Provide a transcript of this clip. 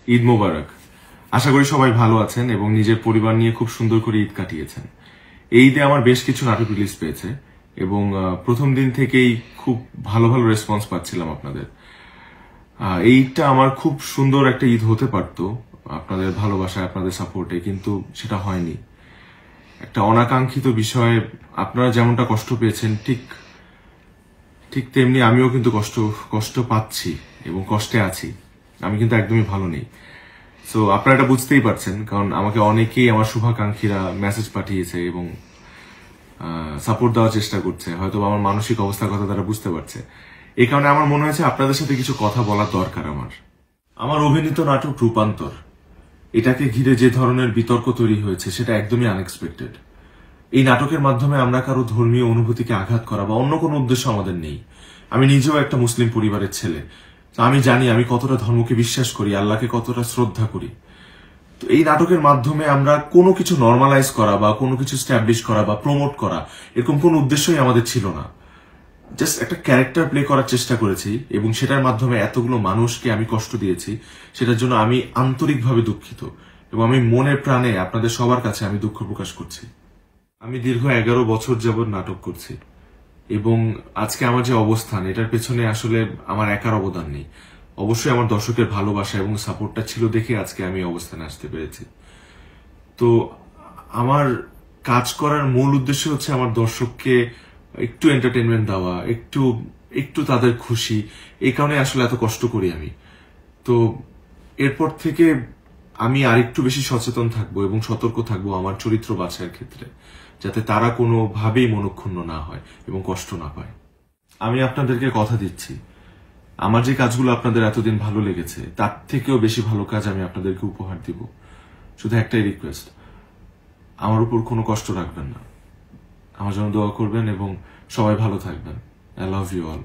ঈদ মোবারক। আশা করি সবাই ভালো আছেন এবং নিজের পরিবার নিয়ে খুব সুন্দর করে ঈদ কাটিয়েছেন। এই ঈদে আমার বেশ কিছু নাটক রিলিজ পেয়েছে এবং প্রথম দিন থেকেই খুব ভালো ভালো রেসপন্স পাচ্ছিলাম আপনাদের। এই ঈদটা আমার খুব সুন্দর একটা ঈদ হতে পারত আপনাদের ভালোবাসায়, আপনাদের সাপোর্টে, কিন্তু সেটা হয়নি। একটা অনাকাঙ্ক্ষিত বিষয়ে আপনারা যেমনটা কষ্ট পেয়েছেন ঠিক তেমনি আমিও কিন্তু কষ্ট পাচ্ছি এবং কষ্টে আছি। আমি কিন্তু একদমই ভালো নেই। সো আপনারা এটা বুঝতেই পারছেন, কারণ আমাকে অনেকেই আমার শুভাকাঙ্ক্ষীরা মেসেজ পাঠিয়েছে এবং সাপোর্ট দেওয়ার চেষ্টা করছে। হয়তো আমার মানসিক অবস্থার কথা তারা বুঝতে পারছে। এই কারণে আমার মনে হয়েছে আপনাদের সাথে কিছু কথা বলার দরকার। আমার অভিনীত নাটক রূপান্তর, এটাকে ঘিরে যে ধরনের বিতর্ক তৈরি হয়েছে সেটা একদমই আনএক্সপেক্টেড। এই নাটকের মাধ্যমে আমরা কারো ধর্মীয় অনুভূতিকে আঘাত করা বা অন্য কোনো উদ্দেশ্য আমাদের নেই। আমি নিজেও একটা মুসলিম পরিবারের ছেলে, তো আমি জানি আমি কতটা ধর্মকে বিশ্বাস করি, আল্লাহকে কতটা শ্রদ্ধা করি। তো এই নাটকের মাধ্যমে আমরা কোনো কিছু নর্মালাইজ করা বা কোনো কিছু স্ট্যাবলিশ করা বা প্রমোট করা, এরকম কোনো উদ্দেশ্যই আমাদের ছিল না। জাস্ট একটা ক্যারেক্টার প্লে করার চেষ্টা করেছি এবং সেটার মাধ্যমে এতগুলো মানুষকে আমি কষ্ট দিয়েছি, সেটার জন্য আমি আন্তরিকভাবে দুঃখিত এবং আমি মনে প্রাণে আপনাদের সবার কাছে আমি দুঃখ প্রকাশ করছি। আমি দীর্ঘ 11 বছর যাবৎ নাটক করছি এবং আজকে আমার যে অবস্থান, এটার পেছনে আসলে আমার একার অবদান নেই। অবশ্যই আমার দর্শকের ভালোবাসা এবং সাপোর্টটা ছিল দেখে আজকে আমি অবস্থানে আসতে পেরেছি। তো আমার কাজ করার মূল উদ্দেশ্য হচ্ছে আমার দর্শককে একটু এন্টারটেনমেন্ট দেওয়া, একটু তাদের খুশি। এই কারণে আসলে এত কষ্ট করি আমি। তো এরপর থেকে আমি আরেকটু বেশি সচেতন থাকবো এবং সতর্ক থাকবো আমার চরিত্র বাছাইয়ের ক্ষেত্রে, যাতে তারা কোনোভাবেই মনক্ষুণ্ণ না হয় এবং কষ্ট না পায়। আমি আপনাদেরকে কথা দিচ্ছি, আমার যে কাজগুলো আপনাদের এতদিন ভালো লেগেছে তার থেকেও বেশি ভালো কাজ আমি আপনাদেরকে উপহার দিব। শুধু একটাই রিকোয়েস্ট, আমার উপর কোনো কষ্ট রাখবেন না, আমার জন্য দোয়া করবেন এবং সবাই ভালো থাকবেন। I love you all.